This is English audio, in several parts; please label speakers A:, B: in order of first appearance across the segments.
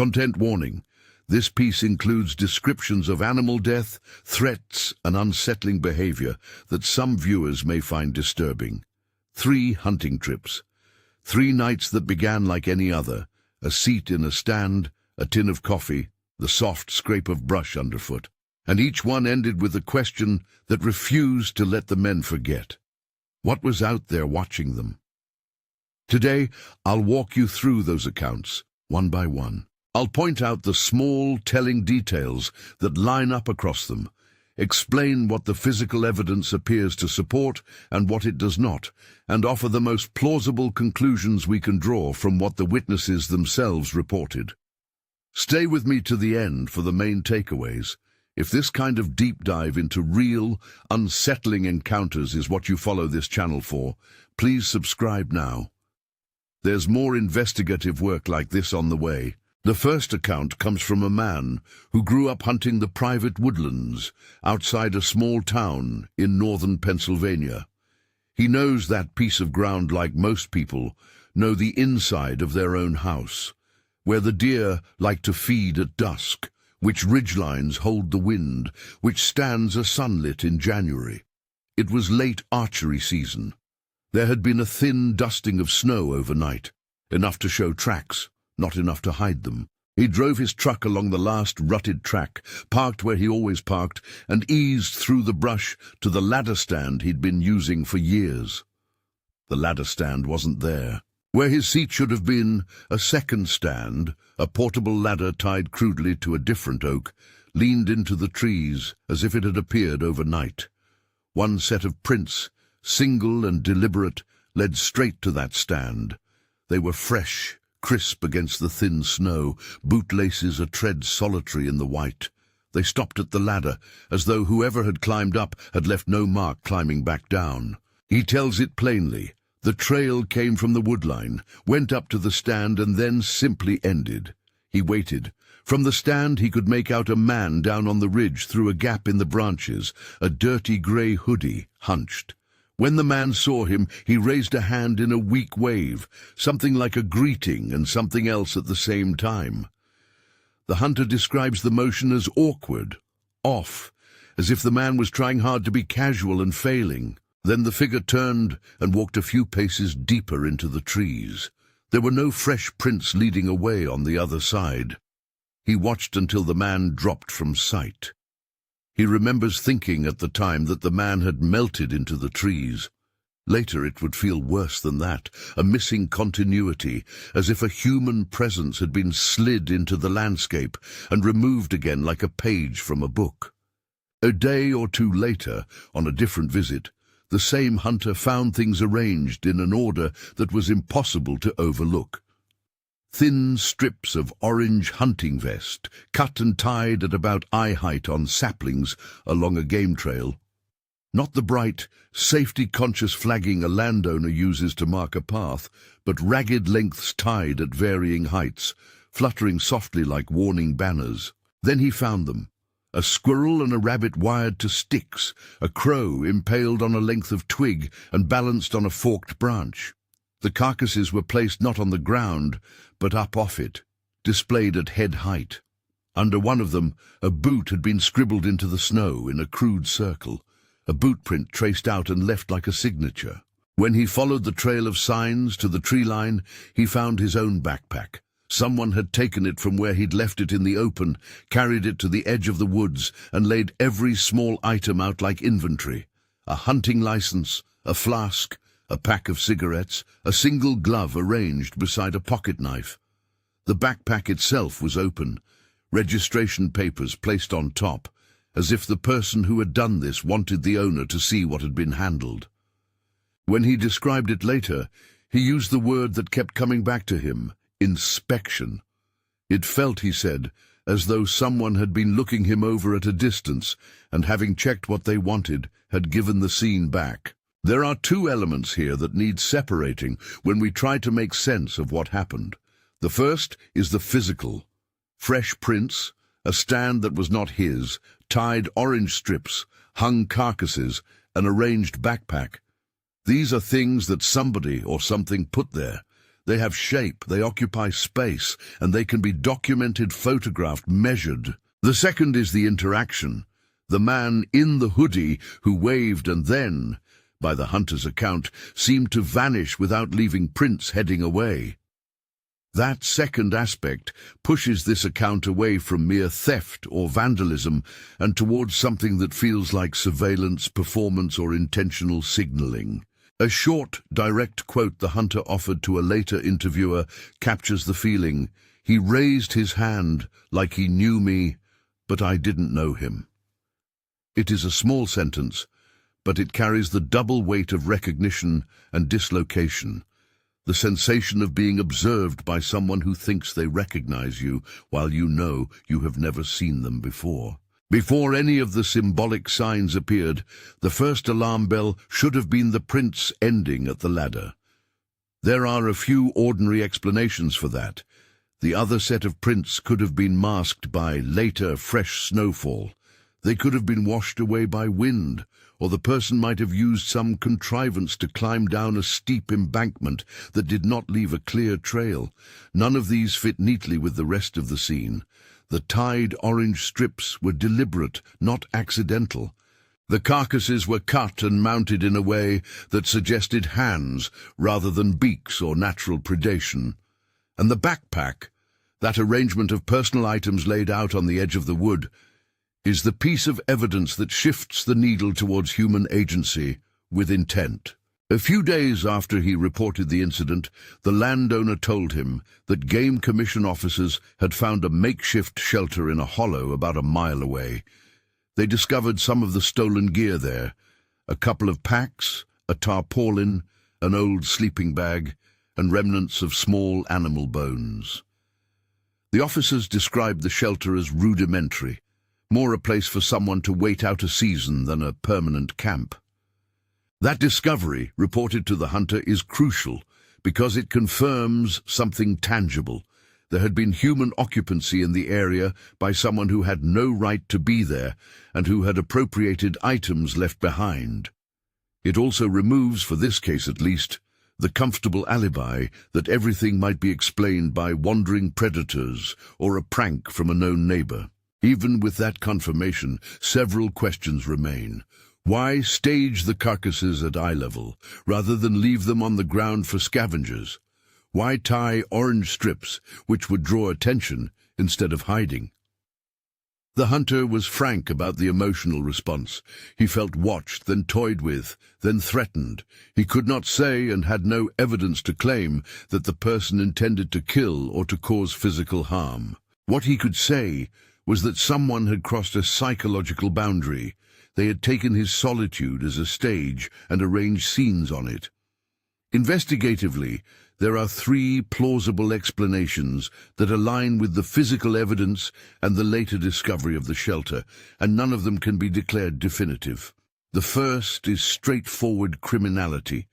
A: Content warning. This piece includes descriptions of animal death, threats, and unsettling behavior that some viewers may find disturbing. 3 hunting trips. 3 nights that began like any other. A seat in a stand, a tin of coffee, the soft scrape of brush underfoot. And each one ended with a question that refused to let the men forget. What was out there watching them? Today, I'll walk you through those accounts, one by one. I'll point out the small, telling details that line up across them, explain what the physical evidence appears to support and what it does not, and offer the most plausible conclusions we can draw from what the witnesses themselves reported. Stay with me to the end for the main takeaways. If this kind of deep dive into real, unsettling encounters is what you follow this channel for, please subscribe now. There's more investigative work like this on the way. The first account comes from a man who grew up hunting the private woodlands outside a small town in northern Pennsylvania. He knows that piece of ground like most people know the inside of their own house, where the deer like to feed at dusk, which ridgelines hold the wind, which stands a sunlit in January. It was late archery season. There had been a thin dusting of snow overnight, enough to show tracks, not enough to hide them. He drove his truck along the last rutted track, parked where he always parked, and eased through the brush to the ladder stand he'd been using for years. The ladder stand wasn't there. Where his seat should have been, a second stand, a portable ladder tied crudely to a different oak, leaned into the trees as if it had appeared overnight. One set of prints, single and deliberate, led straight to that stand. They were fresh, crisp against the thin snow, bootlaces a tread solitary in the white. They stopped at the ladder, as though whoever had climbed up had left no mark climbing back down. He tells it plainly. The trail came from the woodline, went up to the stand, and then simply ended. He waited. From the stand he could make out a man down on the ridge through a gap in the branches, a dirty grey hoodie, hunched. When the man saw him, he raised a hand in a weak wave, something like a greeting and something else at the same time. The hunter describes the motion as awkward, off, as if the man was trying hard to be casual and failing. Then the figure turned and walked a few paces deeper into the trees. There were no fresh prints leading away on the other side. He watched until the man dropped from sight. He remembers thinking at the time that the man had melted into the trees. Later it would feel worse than that, a missing continuity, as if a human presence had been slid into the landscape and removed again like a page from a book. A day or two later, on a different visit, the same hunter found things arranged in an order that was impossible to overlook. Thin strips of orange hunting vest, cut and tied at about eye height on saplings along a game trail. Not the bright, safety-conscious flagging a landowner uses to mark a path, but ragged lengths tied at varying heights, fluttering softly like warning banners. Then he found them. A squirrel and a rabbit wired to sticks, a crow impaled on a length of twig and balanced on a forked branch. The carcasses were placed not on the ground, but up off it, displayed at head height. Under one of them, a boot had been scribbled into the snow in a crude circle, a boot print traced out and left like a signature. When he followed the trail of signs to the tree line, he found his own backpack. Someone had taken it from where he'd left it in the open, carried it to the edge of the woods, and laid every small item out like inventory. A hunting license, a flask, a pack of cigarettes, a single glove arranged beside a pocket knife. The backpack itself was open, registration papers placed on top, as if the person who had done this wanted the owner to see what had been handled. When he described it later, he used the word that kept coming back to him, inspection. It felt, he said, as though someone had been looking him over at a distance and, having checked what they wanted, had given the scene back. There are 2 elements here that need separating when we try to make sense of what happened. The first is the physical. Fresh prints, a stand that was not his, tied orange strips, hung carcasses, an arranged backpack. These are things that somebody or something put there. They have shape, they occupy space, and they can be documented, photographed, measured. The second is the interaction. The man in the hoodie who waved and then, by the hunter's account, seemed to vanish without leaving prints heading away. That second aspect pushes this account away from mere theft or vandalism and towards something that feels like surveillance, performance, or intentional signaling. A short, direct quote the hunter offered to a later interviewer captures the feeling. He raised his hand like he knew me, but I didn't know him. It is a small sentence, but it carries the double weight of recognition and dislocation. The sensation of being observed by someone who thinks they recognize you while you know you have never seen them before. Before any of the symbolic signs appeared, the first alarm bell should have been the prints ending at the ladder. There are a few ordinary explanations for that. The other set of prints could have been masked by later fresh snowfall. They could have been washed away by wind, or the person might have used some contrivance to climb down a steep embankment that did not leave a clear trail. None of these fit neatly with the rest of the scene. The tied orange strips were deliberate, not accidental. The carcasses were cut and mounted in a way that suggested hands rather than beaks or natural predation. And the backpack, that arrangement of personal items laid out on the edge of the wood, is the piece of evidence that shifts the needle towards human agency with intent. A few days after he reported the incident, the landowner told him that Game Commission officers had found a makeshift shelter in a hollow about a mile away. They discovered some of the stolen gear there, a couple of packs, a tarpaulin, an old sleeping bag, and remnants of small animal bones. The officers described the shelter as rudimentary, more a place for someone to wait out a season than a permanent camp. That discovery, reported to the hunter, is crucial because it confirms something tangible. There had been human occupancy in the area by someone who had no right to be there and who had appropriated items left behind. It also removes, for this case at least, the comfortable alibi that everything might be explained by wandering predators or a prank from a known neighbor. Even with that confirmation, several questions remain. Why stage the carcasses at eye level, rather than leave them on the ground for scavengers? Why tie orange strips, which would draw attention, instead of hiding? The hunter was frank about the emotional response. He felt watched, then toyed with, then threatened. He could not say, and had no evidence to claim, that the person intended to kill or to cause physical harm. What he could say was that someone had crossed a psychological boundary. They had taken his solitude as a stage and arranged scenes on it. Investigatively, there are three plausible explanations that align with the physical evidence and the later discovery of the shelter, and none of them can be declared definitive. The first is straightforward criminality.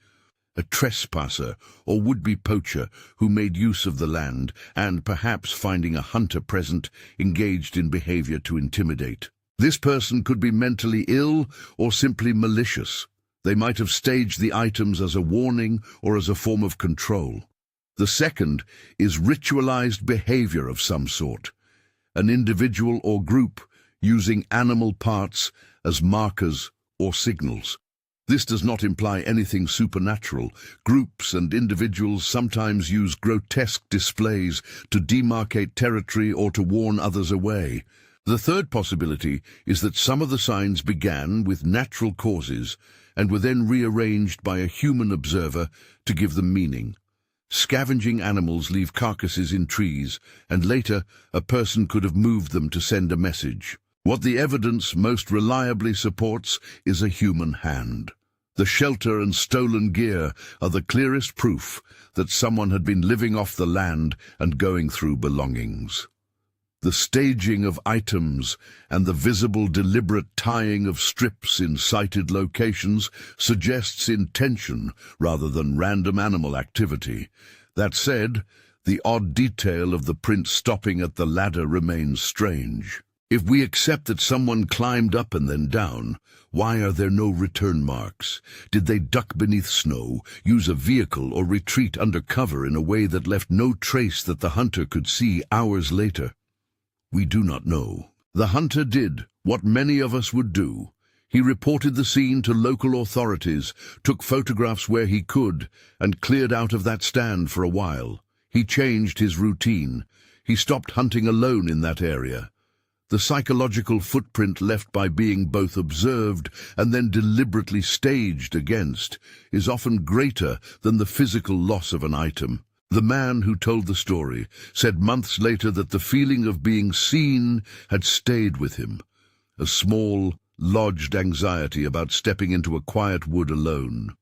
A: A trespasser or would-be poacher who made use of the land and, perhaps finding a hunter present, engaged in behavior to intimidate. This person could be mentally ill or simply malicious. They might have staged the items as a warning or as a form of control. The second is ritualized behavior of some sort. An individual or group using animal parts as markers or signals. This does not imply anything supernatural. Groups and individuals sometimes use grotesque displays to demarcate territory or to warn others away. The third possibility is that some of the signs began with natural causes and were then rearranged by a human observer to give them meaning. Scavenging animals leave carcasses in trees, and later a person could have moved them to send a message. What the evidence most reliably supports is a human hand. The shelter and stolen gear are the clearest proof that someone had been living off the land and going through belongings. The staging of items and the visible deliberate tying of strips in sighted locations suggests intention rather than random animal activity. That said, the odd detail of the print stopping at the ladder remains strange. If we accept that someone climbed up and then down, why are there no return marks? Did they duck beneath snow, use a vehicle, or retreat under cover in a way that left no trace that the hunter could see hours later? We do not know. The hunter did what many of us would do. He reported the scene to local authorities, took photographs where he could, and cleared out of that stand for a while. He changed his routine. He stopped hunting alone in that area. The psychological footprint left by being both observed and then deliberately staged against is often greater than the physical loss of an item. The man who told the story said months later that the feeling of being seen had stayed with him, a small, lodged anxiety about stepping into a quiet wood alone.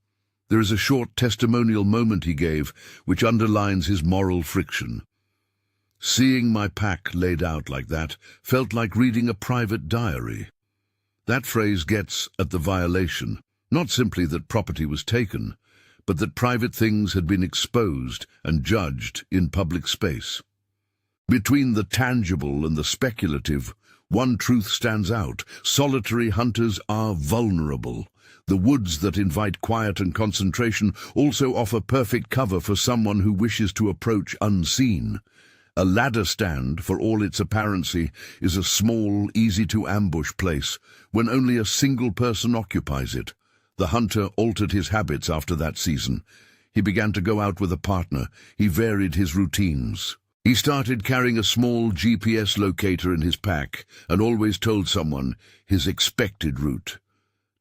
A: There is a short testimonial moment he gave which underlines his moral friction. Seeing my pack laid out like that felt like reading a private diary. That phrase gets at the violation, not simply that property was taken, but that private things had been exposed and judged in public space. Between the tangible and the speculative, one truth stands out: solitary hunters are vulnerable. The woods that invite quiet and concentration also offer perfect cover for someone who wishes to approach unseen. A ladder stand, for all its apparency, is a small, easy-to-ambush place when only a single person occupies it. The hunter altered his habits after that season. He began to go out with a partner. He varied his routines. He started carrying a small GPS locator in his pack and always told someone his expected route.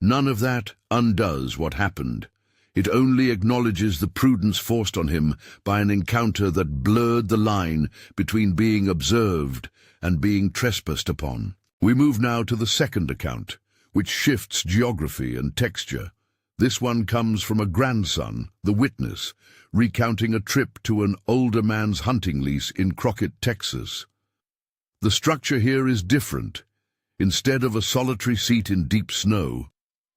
A: None of that undoes what happened. It only acknowledges the prudence forced on him by an encounter that blurred the line between being observed and being trespassed upon. We move now to the second account, which shifts geography and texture. This one comes from a grandson, the witness, recounting a trip to an older man's hunting lease in Crockett, Texas. The structure here is different. Instead of a solitary seat in deep snow,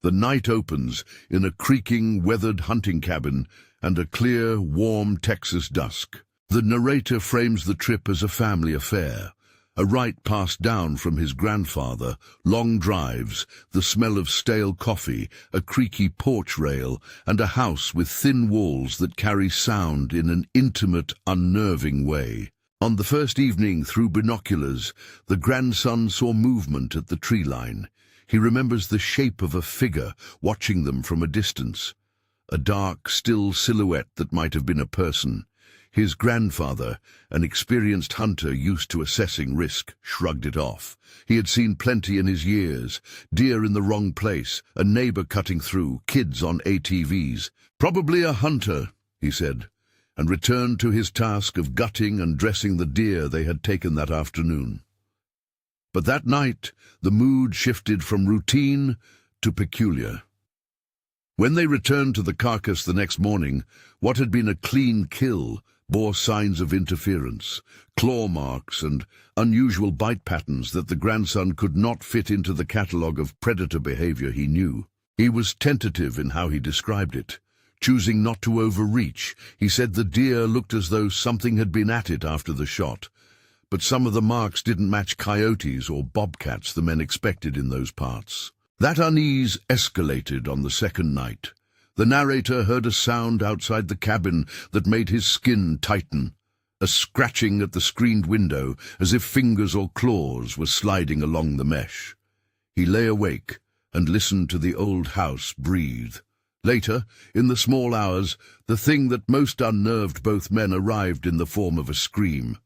A: the night opens in a creaking, weathered hunting cabin and a clear, warm Texas dusk. The narrator frames the trip as a family affair, a rite passed down from his grandfather, long drives, the smell of stale coffee, a creaky porch rail, and a house with thin walls that carry sound in an intimate, unnerving way. On the first evening, through binoculars, the grandson saw movement at the tree line. He remembers the shape of a figure watching them from a distance, a dark, still silhouette that might have been a person. His grandfather, an experienced hunter used to assessing risk, shrugged it off. He had seen plenty in his years: deer in the wrong place, a neighbor cutting through, kids on ATVs. Probably a hunter, he said, and returned to his task of gutting and dressing the deer they had taken that afternoon. But that night, the mood shifted from routine to peculiar. When they returned to the carcass the next morning, what had been a clean kill bore signs of interference, claw marks and unusual bite patterns that the grandson could not fit into the catalogue of predator behavior he knew. He was tentative in how he described it. Choosing not to overreach, he said the deer looked as though something had been at it after the shot. But some of the marks didn't match coyotes or bobcats the men expected in those parts. That unease escalated on the second night. The narrator heard a sound outside the cabin that made his skin tighten, a scratching at the screened window as if fingers or claws were sliding along the mesh. He lay awake and listened to the old house breathe. Later, in the small hours, the thing that most unnerved both men arrived in the form of a scream.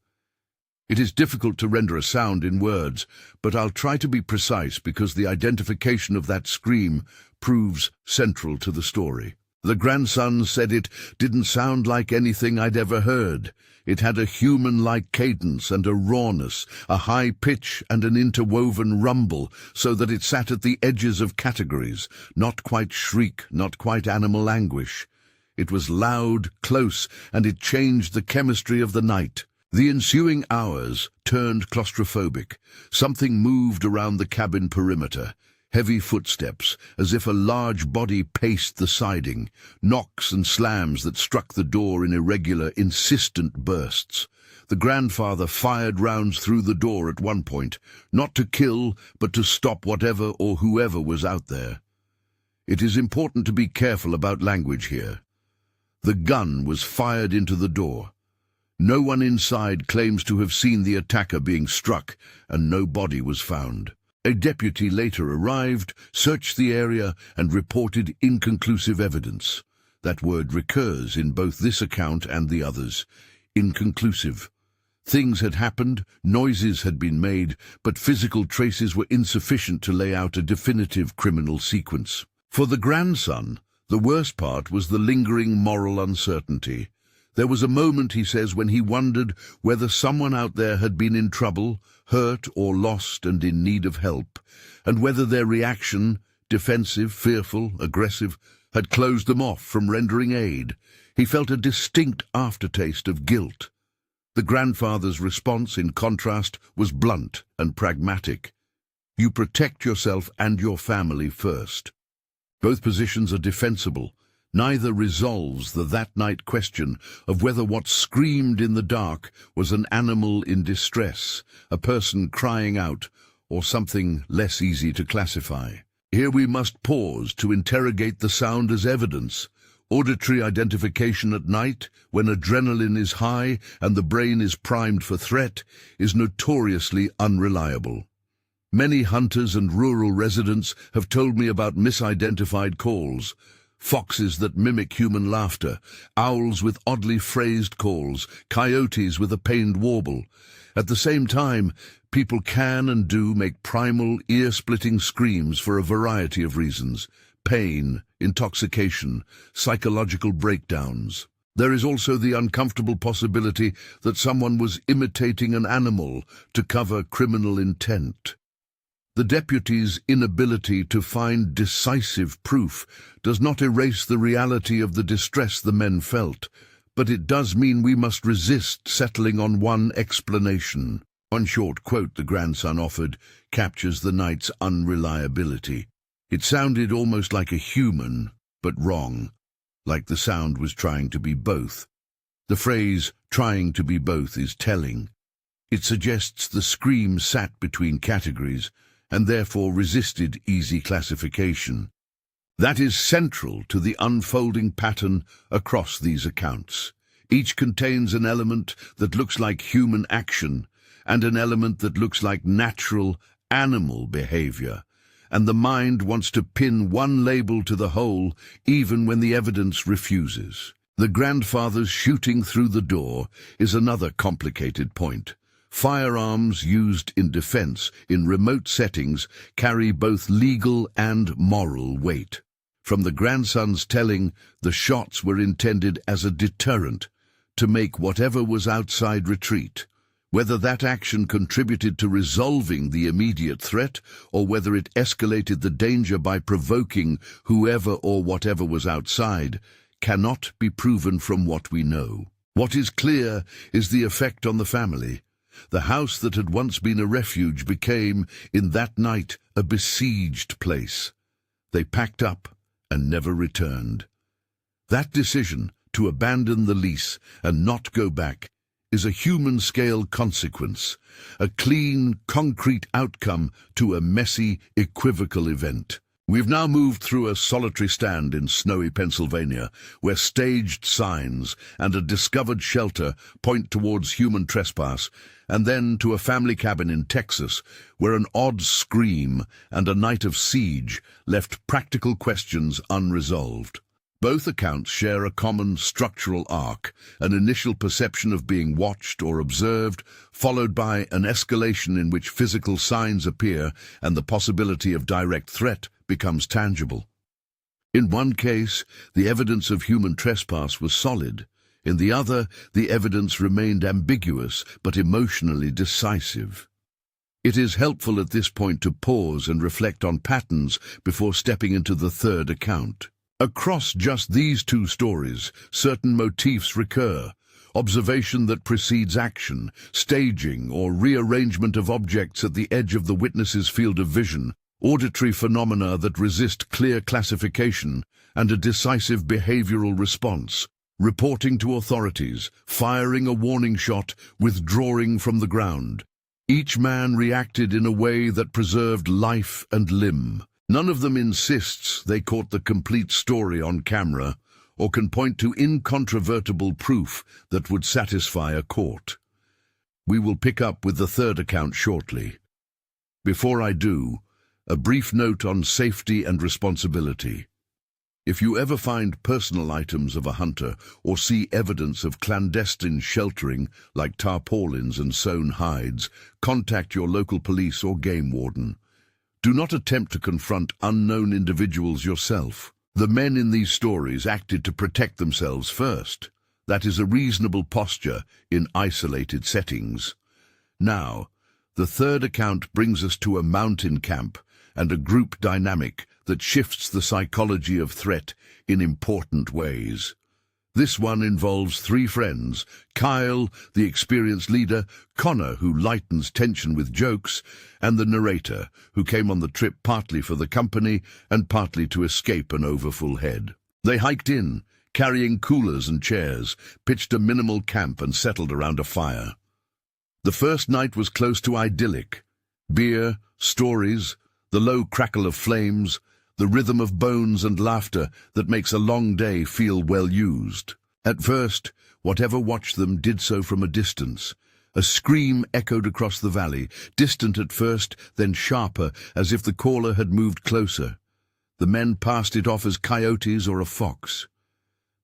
A: It is difficult to render a sound in words, but I'll try to be precise because the identification of that scream proves central to the story. The grandson said it didn't sound like anything I'd ever heard. It had a human-like cadence and a rawness, a high pitch and an interwoven rumble, so that it sat at the edges of categories, not quite shriek, not quite animal anguish. It was loud, close, and it changed the chemistry of the night. The ensuing hours turned claustrophobic. Something moved around the cabin perimeter. Heavy footsteps, as if a large body paced the siding, knocks and slams that struck the door in irregular, insistent bursts. The grandfather fired rounds through the door at one point, not to kill, but to stop whatever or whoever was out there. It is important to be careful about language here. The gun was fired into the door. No one inside claims to have seen the attacker being struck, and no body was found. A deputy later arrived, searched the area, and reported inconclusive evidence. That word recurs in both this account and the others. Inconclusive. Things had happened, noises had been made, but physical traces were insufficient to lay out a definitive criminal sequence. For the grandson, the worst part was the lingering moral uncertainty. There was a moment, he says, when he wondered whether someone out there had been in trouble, hurt or lost and in need of help, and whether their reaction, defensive, fearful, aggressive, had closed them off from rendering aid. He felt a distinct aftertaste of guilt. The grandfather's response, in contrast, was blunt and pragmatic. You protect yourself and your family first. Both positions are defensible. Neither resolves the that-night question of whether what screamed in the dark was an animal in distress, a person crying out, or something less easy to classify. Here we must pause to interrogate the sound as evidence. Auditory identification at night, when adrenaline is high and the brain is primed for threat, is notoriously unreliable. Many hunters and rural residents have told me about misidentified calls. Foxes that mimic human laughter, owls with oddly phrased calls, coyotes with a pained warble. At the same time, people can and do make primal, ear-splitting screams for a variety of reasons: pain, intoxication, psychological breakdowns. There is also the uncomfortable possibility that someone was imitating an animal to cover criminal intent. The deputy's inability to find decisive proof does not erase the reality of the distress the men felt, but it does mean we must resist settling on one explanation. One short quote the grandson offered captures the night's unreliability. It sounded almost like a human, but wrong, like the sound was trying to be both. The phrase, trying to be both, is telling. It suggests the scream sat between categories, and therefore resisted easy classification. That is central to the unfolding pattern across these accounts. Each contains an element that looks like human action, and an element that looks like natural animal behavior, and the mind wants to pin one label to the whole even when the evidence refuses. The grandfather's shooting through the door is another complicated point. Firearms used in defense in remote settings carry both legal and moral weight. From the grandson's telling, the shots were intended as a deterrent to make whatever was outside retreat. Whether that action contributed to resolving the immediate threat, or whether it escalated the danger by provoking whoever or whatever was outside, cannot be proven from what we know. What is clear is the effect on the family. The house that had once been a refuge became, in that night, a besieged place. They packed up and never returned. That decision, to abandon the lease and not go back, is a human-scale consequence, a clean, concrete outcome to a messy, equivocal event. We've now moved through a solitary stand in snowy Pennsylvania, where staged signs and a discovered shelter point towards human trespass, and then to a family cabin in Texas, where an odd scream and a night of siege left practical questions unresolved. Both accounts share a common structural arc, an initial perception of being watched or observed, followed by an escalation in which physical signs appear and the possibility of direct threat becomes tangible. In one case, the evidence of human trespass was solid. In the other, the evidence remained ambiguous but emotionally decisive. It is helpful at this point to pause and reflect on patterns before stepping into the third account. Across just these two stories, certain motifs recur: observation that precedes action, staging or rearrangement of objects at the edge of the witness's field of vision, auditory phenomena that resist clear classification, and a decisive behavioral response. reporting to authorities, firing a warning shot, withdrawing from the ground. Each man reacted in a way that preserved life and limb. None of them insists they caught the complete story on camera or can point to incontrovertible proof that would satisfy a court. We will pick up with the third account shortly. Before I do, a brief note on safety and responsibility. If you ever find personal items of a hunter or see evidence of clandestine sheltering like tarpaulins and sewn hides, contact your local police or game warden. Do not attempt to confront unknown individuals yourself. The men in these stories acted to protect themselves first. That is a reasonable posture in isolated settings. Now, the third account brings us to a mountain camp and a group dynamic that shifts the psychology of threat in important ways. This one involves three friends: Kyle, the experienced leader, Connor, who lightens tension with jokes, and the narrator, who came on the trip partly for the company and partly to escape an overfull head. They hiked in, carrying coolers and chairs, pitched a minimal camp and settled around a fire. The first night was close to idyllic. Beer, stories, the low crackle of flames, the rhythm of bones and laughter that makes a long day feel well used. At first, whatever watched them did so from a distance. A scream echoed across the valley, distant at first, then sharper, as if the caller had moved closer. The men passed it off as coyotes or a fox.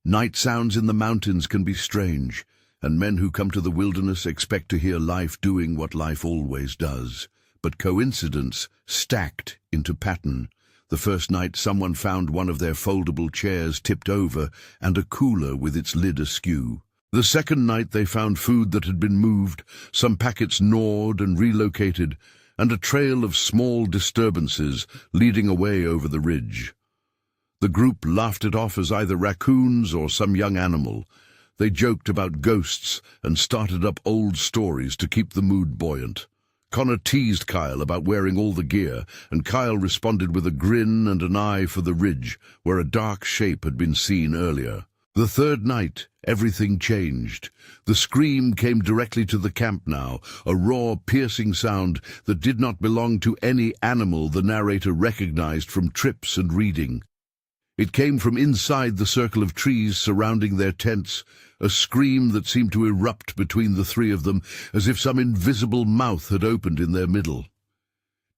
A: Night sounds in the mountains can be strange, and men who come to the wilderness expect to hear life doing what life always does. But coincidence stacked into pattern. The first night someone found one of their foldable chairs tipped over and a cooler with its lid askew. The second night they found food that had been moved, some packets gnawed and relocated, and a trail of small disturbances leading away over the ridge. The group laughed it off as either raccoons or some young animal. They joked about ghosts and started up old stories to keep the mood buoyant. Connor teased Kyle about wearing all the gear, and Kyle responded with a grin and an eye for the ridge, where a dark shape had been seen earlier. The third night, everything changed. The scream came directly to the camp now, a raw, piercing sound that did not belong to any animal the narrator recognized from trips and reading. It came from inside the circle of trees surrounding their tents, a scream that seemed to erupt between the three of them, as if some invisible mouth had opened in their middle.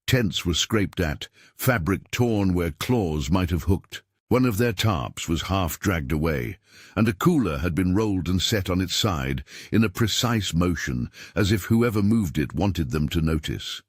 A: Tents were scraped at, fabric torn where claws might have hooked. One of their tarps was half dragged away, and a cooler had been rolled and set on its side in a precise motion, as if whoever moved it wanted them to notice.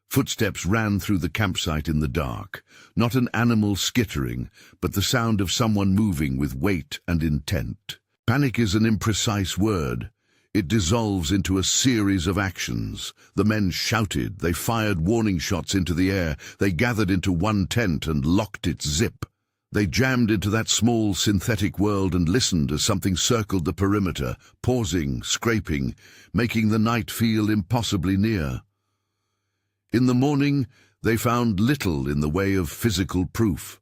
A: Footsteps ran through the campsite in the dark, not an animal skittering, but the sound of someone moving with weight and intent. Panic is an imprecise word. It dissolves into a series of actions. The men shouted, they fired warning shots into the air, they gathered into one tent and locked its zip. They jammed into that small synthetic world and listened as something circled the perimeter, pausing, scraping, making the night feel impossibly near. In the morning, they found little in the way of physical proof.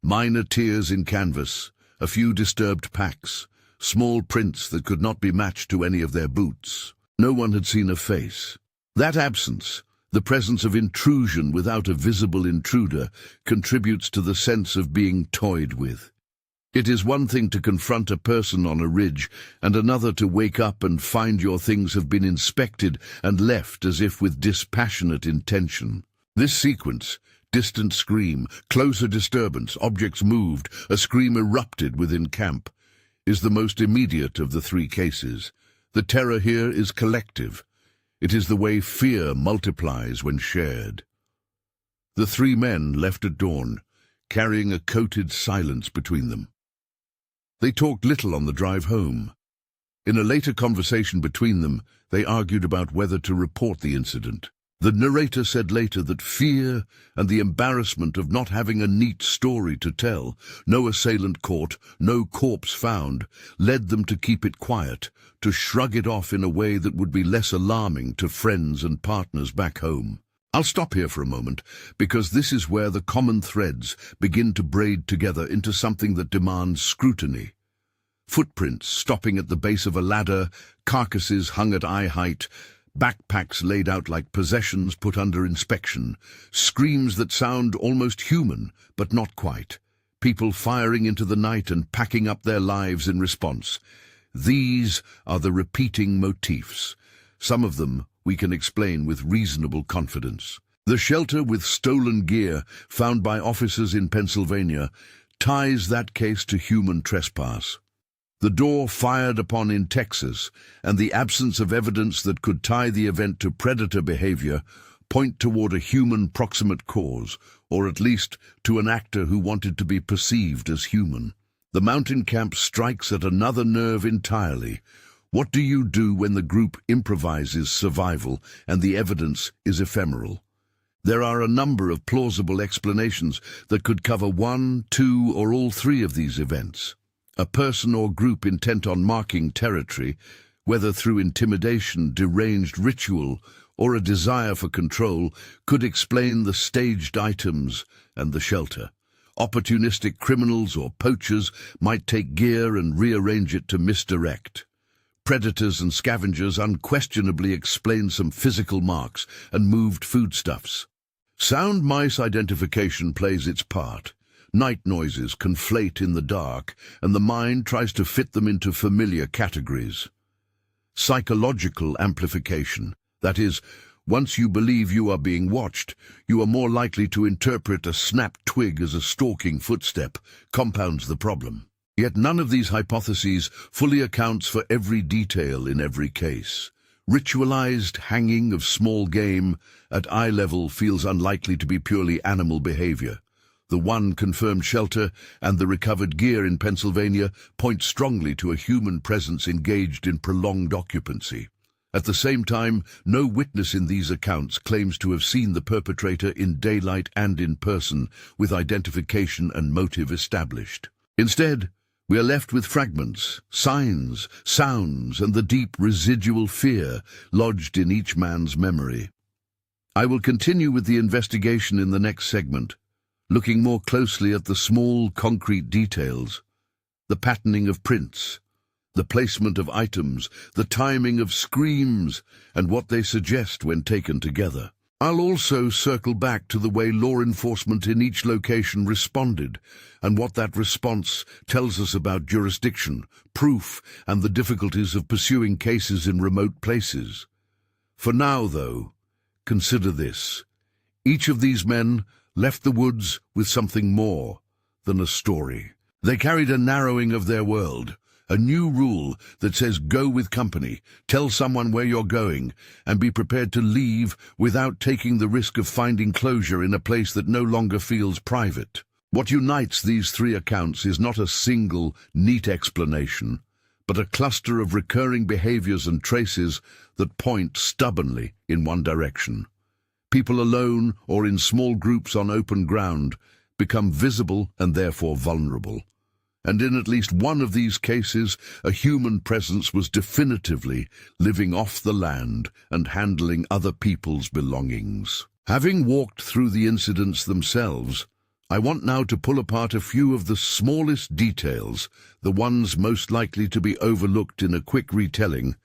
A: Minor tears in canvas, a few disturbed packs, small prints that could not be matched to any of their boots. No one had seen a face. That absence, the presence of intrusion without a visible intruder, contributes to the sense of being toyed with. It is one thing to confront a person on a ridge, and another to wake up and find your things have been inspected and left as if with dispassionate intention. This sequence, distant scream, closer disturbance, objects moved, a scream erupted within camp, is the most immediate of the three cases. The terror here is collective. It is the way fear multiplies when shared. The three men left at dawn, carrying a coated silence between them. They talked little on the drive home. In a later conversation between them, they argued about whether to report the incident. The narrator said later that fear and the embarrassment of not having a neat story to tell, no assailant caught, no corpse found, led them to keep it quiet, to shrug it off in a way that would be less alarming to friends and partners back home. I'll stop here for a moment, because this is where the common threads begin to braid together into something that demands scrutiny. Footprints stopping at the base of a ladder, carcasses hung at eye height, backpacks laid out like possessions put under inspection, screams that sound almost human, but not quite, people firing into the night and packing up their lives in response. These are the repeating motifs. Some of them we can explain with reasonable confidence. The shelter with stolen gear found by officers in Pennsylvania ties that case to human trespass. The door fired upon in Texas and the absence of evidence that could tie the event to predator behavior point toward a human proximate cause, or at least to an actor who wanted to be perceived as human. The mountain camp strikes at another nerve entirely. What do you do when the group improvises survival and the evidence is ephemeral? There are a number of plausible explanations that could cover one, two, or all three of these events. A person or group intent on marking territory, whether through intimidation, deranged ritual, or a desire for control, could explain the staged items and the shelter. Opportunistic criminals or poachers might take gear and rearrange it to misdirect. Predators and scavengers unquestionably explain some physical marks and moved foodstuffs. Sound mice identification plays its part. Night noises conflate in the dark, and the mind tries to fit them into familiar categories. Psychological amplification, that is, once you believe you are being watched, you are more likely to interpret a snapped twig as a stalking footstep, compounds the problem. Yet none of these hypotheses fully accounts for every detail in every case. Ritualized hanging of small game at eye level feels unlikely to be purely animal behavior. The one confirmed shelter and the recovered gear in Pennsylvania point strongly to a human presence engaged in prolonged occupancy. At the same time, no witness in these accounts claims to have seen the perpetrator in daylight and in person, with identification and motive established. Instead, we are left with fragments, signs, sounds, and the deep residual fear lodged in each man's memory. I will continue with the investigation in the next segment, looking more closely at the small, concrete details, the patterning of prints, the placement of items, the timing of screams, and what they suggest when taken together. I'll also circle back to the way law enforcement in each location responded, and what that response tells us about jurisdiction, proof, and the difficulties of pursuing cases in remote places. For now, though, consider this. Each of these men left the woods with something more than a story. They carried a narrowing of their world, a new rule that says go with company, tell someone where you're going, and be prepared to leave without taking the risk of finding closure in a place that no longer feels private. What unites these three accounts is not a single, neat explanation, but a cluster of recurring behaviors and traces that point stubbornly in one direction. People alone or in small groups on open ground become visible and therefore vulnerable. And in at least one of these cases, a human presence was definitively living off the land and handling other people's belongings. Having walked through the incidents themselves, I want now to pull apart a few of the smallest details, the ones most likely to be overlooked in a quick retelling,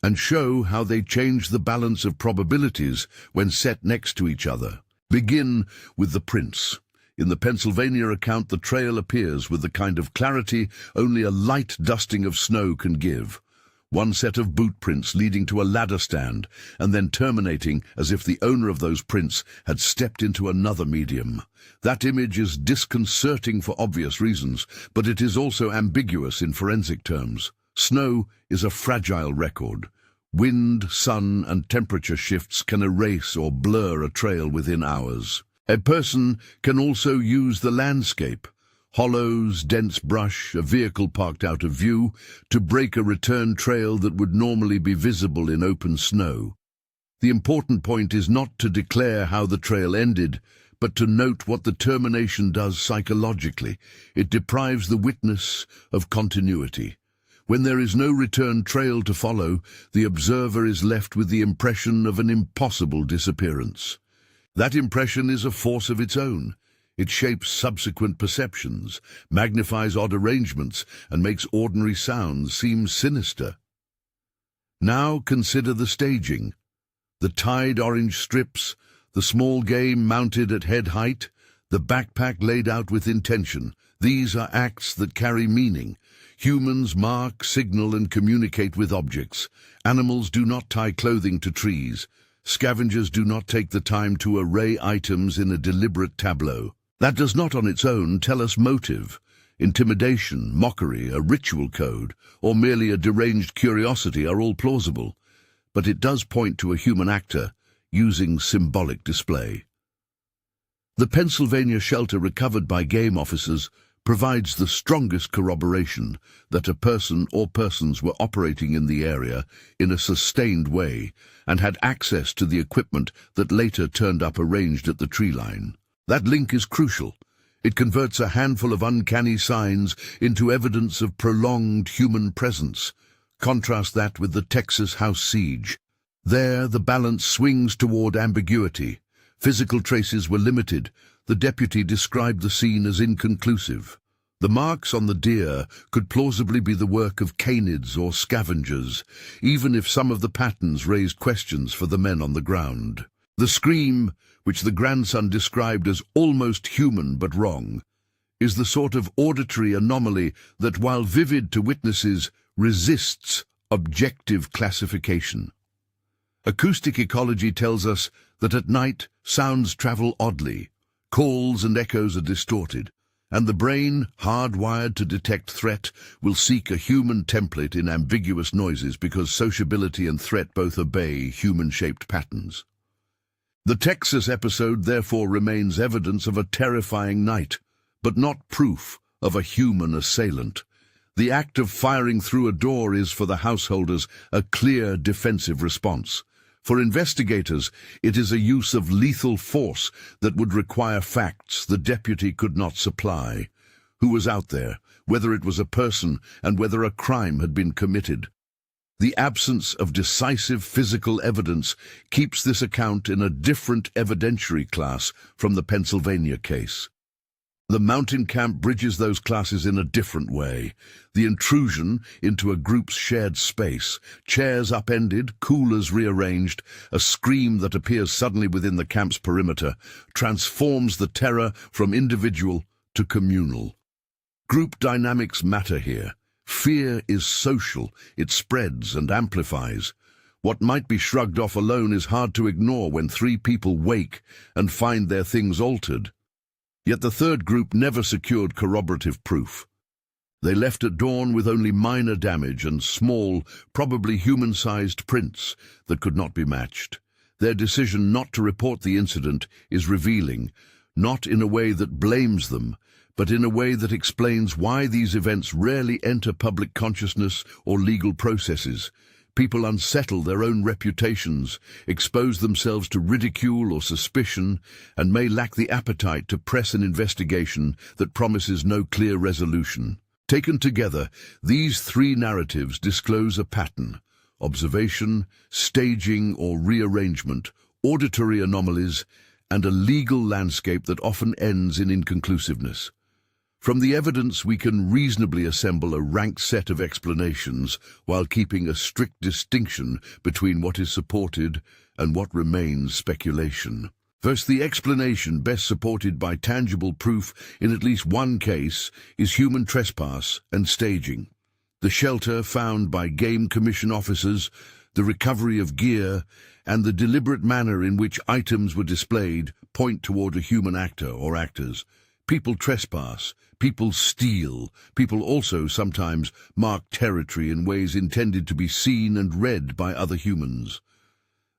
A: and show how they change the balance of probabilities when set next to each other. Begin with the prints. In the Pennsylvania account, the trail appears with the kind of clarity only a light dusting of snow can give. One set of boot prints leading to a ladder stand, and then terminating as if the owner of those prints had stepped into another medium. That image is disconcerting for obvious reasons, but it is also ambiguous in forensic terms. Snow is a fragile record. Wind, sun, and temperature shifts can erase or blur a trail within hours. A person can also use the landscape, hollows, dense brush, a vehicle parked out of view, to break a return trail that would normally be visible in open snow. The important point is not to declare how the trail ended, but to note what the termination does psychologically. It deprives the witness of continuity. When there is no return trail to follow, the observer is left with the impression of an impossible disappearance. That impression is a force of its own. It shapes subsequent perceptions, magnifies odd arrangements, and makes ordinary sounds seem sinister. Now consider the staging. The tied orange strips, the small game mounted at head height, the backpack laid out with intention. These are acts that carry meaning. Humans mark, signal, and communicate with objects. Animals do not tie clothing to trees. Scavengers do not take the time to array items in a deliberate tableau. That does not on its own tell us motive. Intimidation, mockery, a ritual code, or merely a deranged curiosity are all plausible. But it does point to a human actor using symbolic display. The Pennsylvania shelter recovered by game officers provides the strongest corroboration that a person or persons were operating in the area in a sustained way and had access to the equipment that later turned up arranged at the tree line. That link is crucial. It converts a handful of uncanny signs into evidence of prolonged human presence. Contrast that with the Texas house siege. There, the balance swings toward ambiguity. Physical traces were limited. The deputy described the scene as inconclusive. The marks on the deer could plausibly be the work of canids or scavengers, even if some of the patterns raised questions for the men on the ground. The scream, which the grandson described as almost human but wrong, is the sort of auditory anomaly that, while vivid to witnesses, resists objective classification. Acoustic ecology tells us that at night sounds travel oddly, calls and echoes are distorted, and the brain, hardwired to detect threat, will seek a human template in ambiguous noises because sociability and threat both obey human-shaped patterns. The Texas episode therefore remains evidence of a terrifying night, but not proof of a human assailant. The act of firing through a door is, for the householders, a clear defensive response. For investigators, it is a use of lethal force that would require facts the deputy could not supply. Who was out there, whether it was a person, and whether a crime had been committed? The absence of decisive physical evidence keeps this account in a different evidentiary class from the Pennsylvania case. The mountain camp bridges those classes in a different way. The intrusion into a group's shared space, chairs upended, coolers rearranged, a scream that appears suddenly within the camp's perimeter, transforms the terror from individual to communal. Group dynamics matter here. Fear is social, it spreads and amplifies. What might be shrugged off alone is hard to ignore when three people wake and find their things altered. Yet the third group never secured corroborative proof. They left at dawn with only minor damage and small, probably human-sized prints that could not be matched. Their decision not to report the incident is revealing, not in a way that blames them, but in a way that explains why these events rarely enter public consciousness or legal processes. People unsettle their own reputations, expose themselves to ridicule or suspicion, and may lack the appetite to press an investigation that promises no clear resolution. Taken together, these three narratives disclose a pattern: observation, staging or rearrangement, auditory anomalies, and a legal landscape that often ends in inconclusiveness. From the evidence, we can reasonably assemble a ranked set of explanations while keeping a strict distinction between what is supported and what remains speculation. First, the explanation best supported by tangible proof in at least one case is human trespass and staging. The shelter found by Game Commission officers, the recovery of gear, and the deliberate manner in which items were displayed point toward a human actor or actors. People trespass, people steal, people also sometimes mark territory in ways intended to be seen and read by other humans.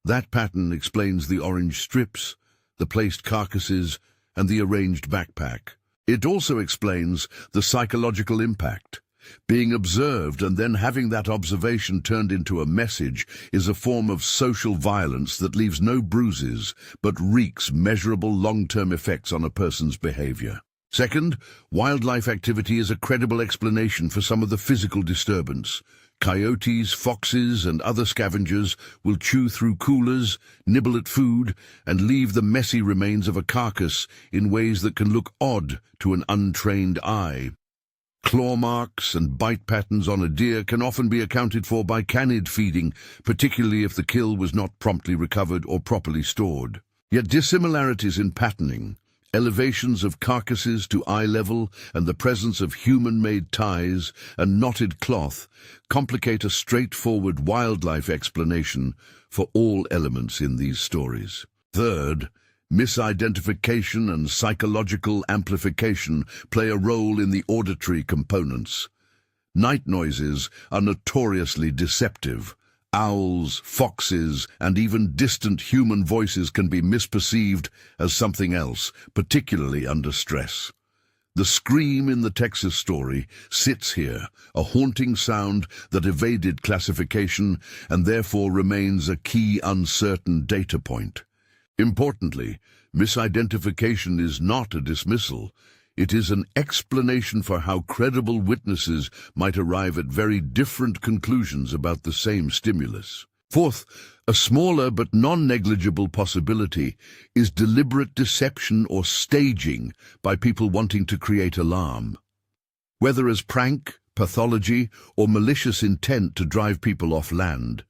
A: That pattern explains the orange strips, the placed carcasses, and the arranged backpack. It also explains the psychological impact. Being observed and then having that observation turned into a message is a form of social violence that leaves no bruises but wreaks measurable long-term effects on a person's behavior. Second, wildlife activity is a credible explanation for some of the physical disturbance. Coyotes, foxes, and other scavengers will chew through coolers, nibble at food, and leave the messy remains of a carcass in ways that can look odd to an untrained eye. Claw marks and bite patterns on a deer can often be accounted for by canid feeding, particularly if the kill was not promptly recovered or properly stored. Yet dissimilarities in patterning, elevations of carcasses to eye level, and the presence of human-made ties and knotted cloth complicate a straightforward wildlife explanation for all elements in these stories. Third, misidentification and psychological amplification play a role in the auditory components. Night noises are notoriously deceptive. Owls, foxes, and even distant human voices can be misperceived as something else, particularly under stress. The scream in the Texas story sits here, a haunting sound that evaded classification and therefore remains a key uncertain data point. Importantly, misidentification is not a dismissal. It is an explanation for how credible witnesses might arrive at very different conclusions about the same stimulus. Fourth, a smaller but non-negligible possibility is deliberate deception or staging by people wanting to create alarm. Whether as prank, pathology, or malicious intent to drive people off land,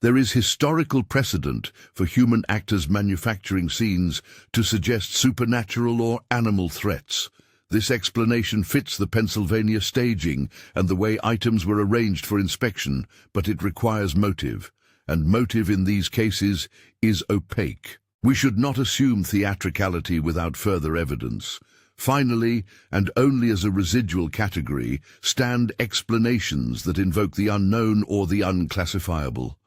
A: there is historical precedent for human actors manufacturing scenes to suggest supernatural or animal threats. This explanation fits the Pennsylvania staging and the way items were arranged for inspection, but it requires motive, and motive in these cases is opaque. We should not assume theatricality without further evidence. Finally, and only as a residual category, stand explanations that invoke the unknown or the unclassifiable.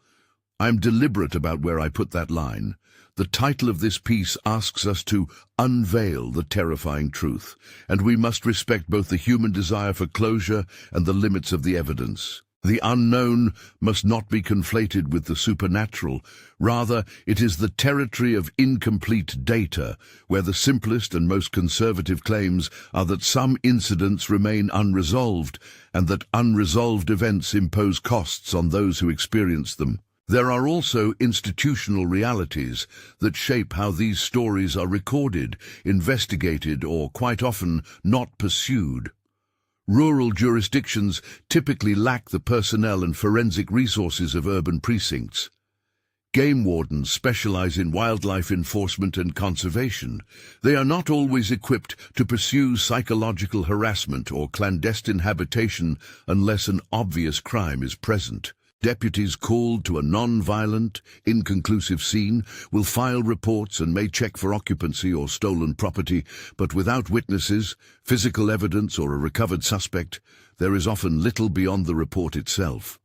A: I'm deliberate about where I put that line. The title of this piece asks us to unveil the terrifying truth, and we must respect both the human desire for closure and the limits of the evidence. The unknown must not be conflated with the supernatural. Rather, it is the territory of incomplete data, where the simplest and most conservative claims are that some incidents remain unresolved, and that unresolved events impose costs on those who experience them. There are also institutional realities that shape how these stories are recorded, investigated, or quite often not pursued. Rural jurisdictions typically lack the personnel and forensic resources of urban precincts. Game wardens specialize in wildlife enforcement and conservation. They are not always equipped to pursue psychological harassment or clandestine habitation unless an obvious crime is present. Deputies called to a non-violent, inconclusive scene will file reports and may check for occupancy or stolen property, but without witnesses, physical evidence, or a recovered suspect, there is often little beyond the report itself.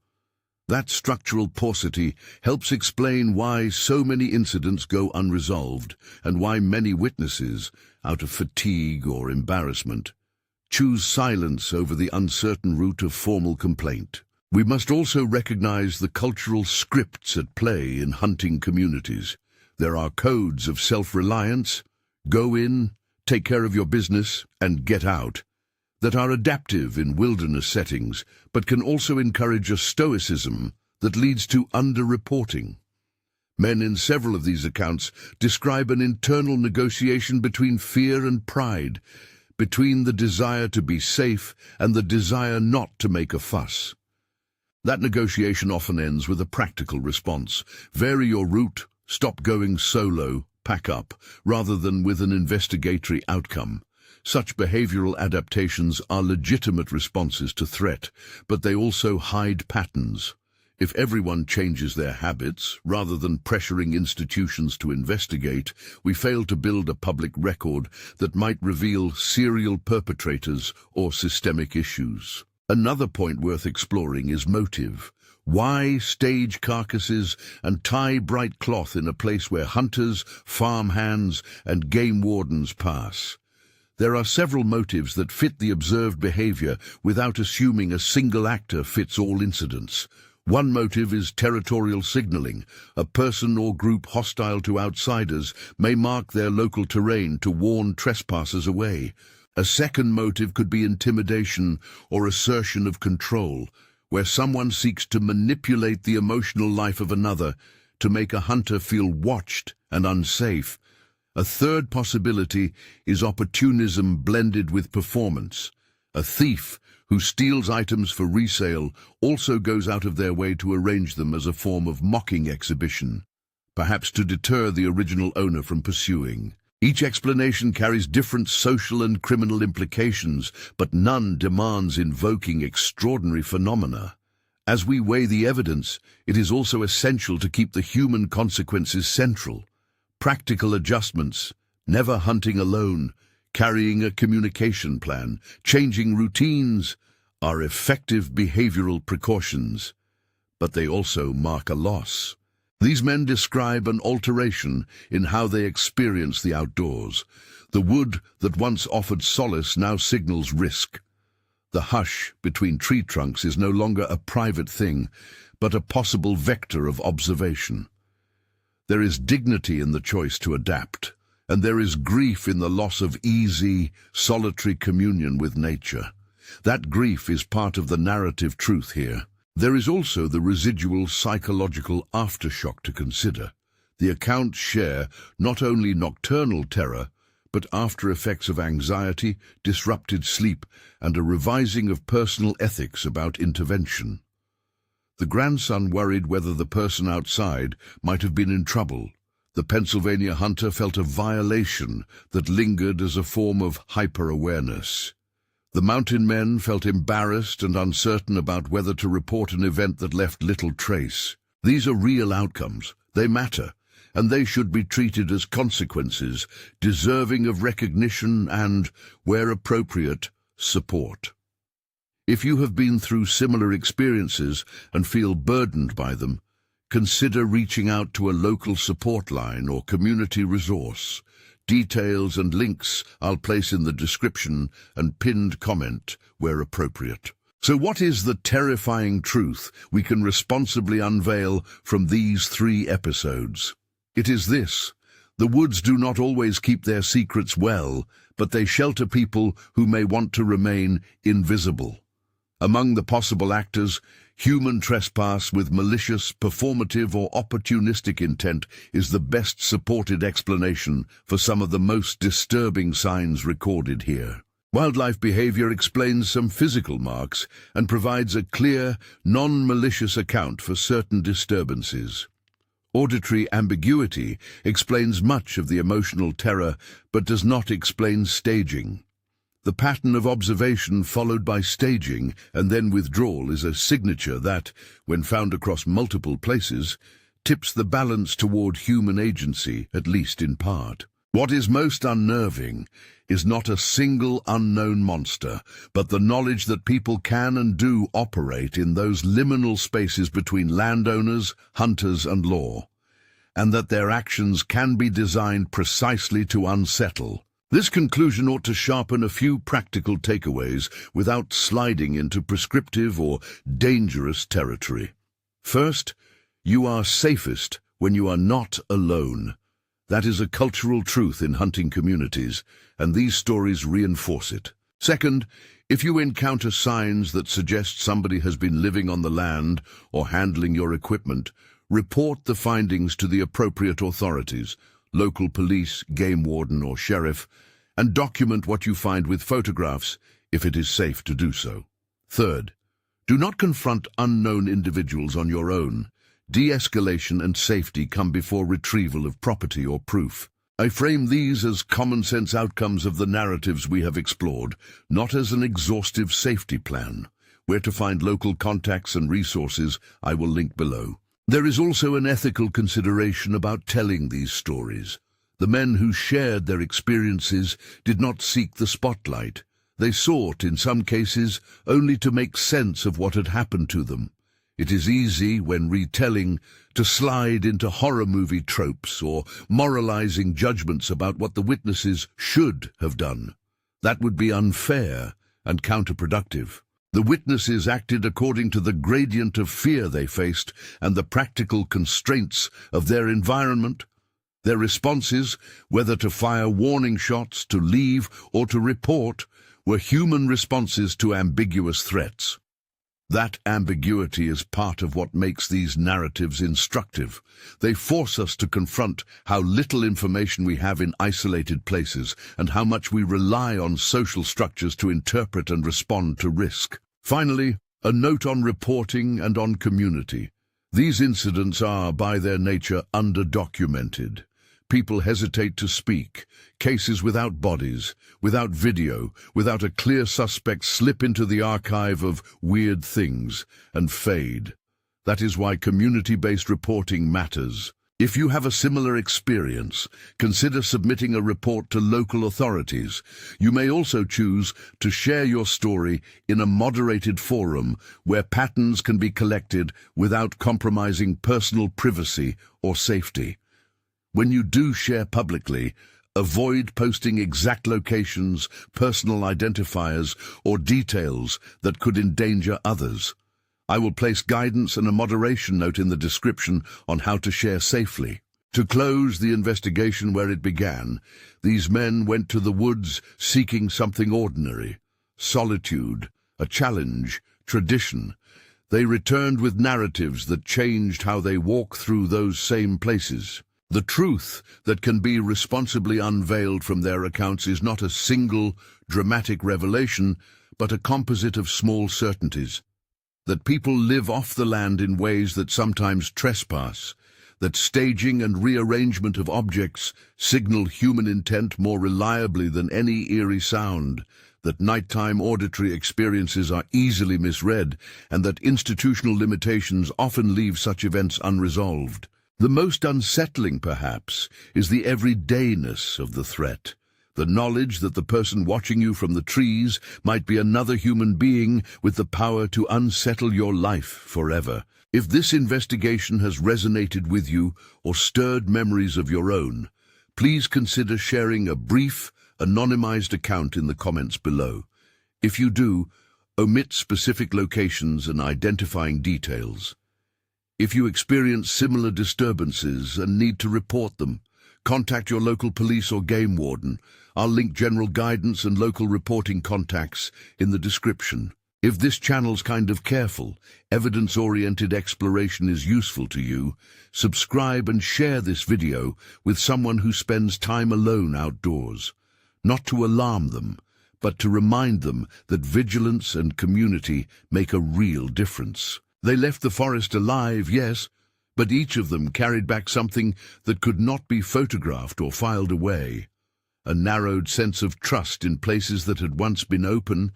A: That structural paucity helps explain why so many incidents go unresolved and why many witnesses, out of fatigue or embarrassment, choose silence over the uncertain route of formal complaint. We must also recognize the cultural scripts at play in hunting communities. There are codes of self-reliance, go in, take care of your business, and get out, that are adaptive in wilderness settings, but can also encourage a stoicism that leads to underreporting. Men in several of these accounts describe an internal negotiation between fear and pride, between the desire to be safe and the desire not to make a fuss. That negotiation often ends with a practical response. Vary your route, stop going solo, pack up, rather than with an investigatory outcome. Such behavioral adaptations are legitimate responses to threat, but they also hide patterns. If everyone changes their habits, rather than pressuring institutions to investigate, we fail to build a public record that might reveal serial perpetrators or systemic issues. Another point worth exploring is motive. Why stage carcasses and tie bright cloth in a place where hunters, farmhands, and game wardens pass? There are several motives that fit the observed behavior without assuming a single actor fits all incidents. One motive is territorial signaling. A person or group hostile to outsiders may mark their local terrain to warn trespassers away. A second motive could be intimidation or assertion of control, where someone seeks to manipulate the emotional life of another to make a hunter feel watched and unsafe. A third possibility is opportunism blended with performance. A thief who steals items for resale also goes out of their way to arrange them as a form of mocking exhibition, perhaps to deter the original owner from pursuing. Each explanation carries different social and criminal implications, but none demands invoking extraordinary phenomena. As we weigh the evidence, it is also essential to keep the human consequences central. Practical adjustments, never hunting alone, carrying a communication plan, changing routines, are effective behavioral precautions, but they also mark a loss. These men describe an alteration in how they experience the outdoors. The wood that once offered solace now signals risk. The hush between tree trunks is no longer a private thing, but a possible vector of observation. There is dignity in the choice to adapt, and there is grief in the loss of easy, solitary communion with nature. That grief is part of the narrative truth here. There is also the residual psychological aftershock to consider. The accounts share not only nocturnal terror, but after effects of anxiety, disrupted sleep, and a revising of personal ethics about intervention. The grandson worried whether the person outside might have been in trouble. The Pennsylvania hunter felt a violation that lingered as a form of hyper-awareness. The mountain men felt embarrassed and uncertain about whether to report an event that left little trace. These are real outcomes. They matter, and they should be treated as consequences, deserving of recognition and, where appropriate, support. If you have been through similar experiences and feel burdened by them, consider reaching out to a local support line or community resource. Details and links I'll place in the description and pinned comment where appropriate. So what is the terrifying truth we can responsibly unveil from these 3 episodes? It is this: the woods do not always keep their secrets well, but they shelter people who may want to remain invisible. Among the possible actors, human trespass with malicious, performative, or opportunistic intent is the best supported explanation for some of the most disturbing signs recorded here. Wildlife behavior explains some physical marks and provides a clear, non-malicious account for certain disturbances. Auditory ambiguity explains much of the emotional terror, but does not explain staging. The pattern of observation followed by staging and then withdrawal is a signature that, when found across multiple places, tips the balance toward human agency, at least in part. What is most unnerving is not a single unknown monster, but the knowledge that people can and do operate in those liminal spaces between landowners, hunters, and law, and that their actions can be designed precisely to unsettle. This conclusion ought to sharpen a few practical takeaways without sliding into prescriptive or dangerous territory. First, you are safest when you are not alone. That is a cultural truth in hunting communities, and these stories reinforce it. Second, if you encounter signs that suggest somebody has been living on the land or handling your equipment, report the findings to the appropriate authorities, local police, game warden, or sheriff, and document what you find with photographs if it is safe to do so. Third, do not confront unknown individuals on your own. De-escalation and safety come before retrieval of property or proof. I frame these as common-sense outcomes of the narratives we have explored, not as an exhaustive safety plan. Where to find local contacts and resources, I will link below. There is also an ethical consideration about telling these stories. The men who shared their experiences did not seek the spotlight. They sought, in some cases, only to make sense of what had happened to them. It is easy, when retelling, to slide into horror movie tropes or moralizing judgments about what the witnesses should have done. That would be unfair and counterproductive. The witnesses acted according to the gradient of fear they faced and the practical constraints of their environment. Their responses, whether to fire warning shots, to leave, or to report, were human responses to ambiguous threats. That ambiguity is part of what makes these narratives instructive. They force us to confront how little information we have in isolated places and how much we rely on social structures to interpret and respond to risk. Finally, a note on reporting and on community. These incidents are, by their nature, underdocumented. People hesitate to speak. Cases without bodies, without video, without a clear suspect slip into the archive of weird things and fade. That is why community-based reporting matters. If you have a similar experience, consider submitting a report to local authorities. You may also choose to share your story in a moderated forum where patterns can be collected without compromising personal privacy or safety. When you do share publicly, avoid posting exact locations, personal identifiers, or details that could endanger others. I will place guidance and a moderation note in the description on how to share safely. To close the investigation where it began, these men went to the woods seeking something ordinary: solitude, a challenge, tradition. They returned with narratives that changed how they walk through those same places. The truth that can be responsibly unveiled from their accounts is not a single, dramatic revelation, but a composite of small certainties. That people live off the land in ways that sometimes trespass, that staging and rearrangement of objects signal human intent more reliably than any eerie sound, that nighttime auditory experiences are easily misread, and that institutional limitations often leave such events unresolved. The most unsettling, perhaps, is the everydayness of the threat. The knowledge that the person watching you from the trees might be another human being with the power to unsettle your life forever. If this investigation has resonated with you or stirred memories of your own, please consider sharing a brief, anonymized account in the comments below. If you do, omit specific locations and identifying details. If you experience similar disturbances and need to report them, contact your local police or game warden. I'll link general guidance and local reporting contacts in the description. If this channel's kind of careful, evidence-oriented exploration is useful to you, subscribe and share this video with someone who spends time alone outdoors. Not to alarm them, but to remind them that vigilance and community make a real difference. They left the forest alive, yes, but each of them carried back something that could not be photographed or filed away. A narrowed sense of trust in places that had once been open,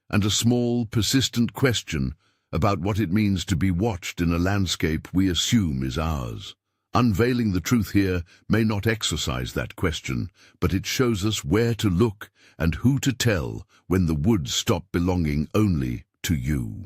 A: and a small, persistent question about what it means to be watched in a landscape we assume is ours. Unveiling the truth here may not exercise that question, but it shows us where to look and who to tell when the woods stop belonging only to you.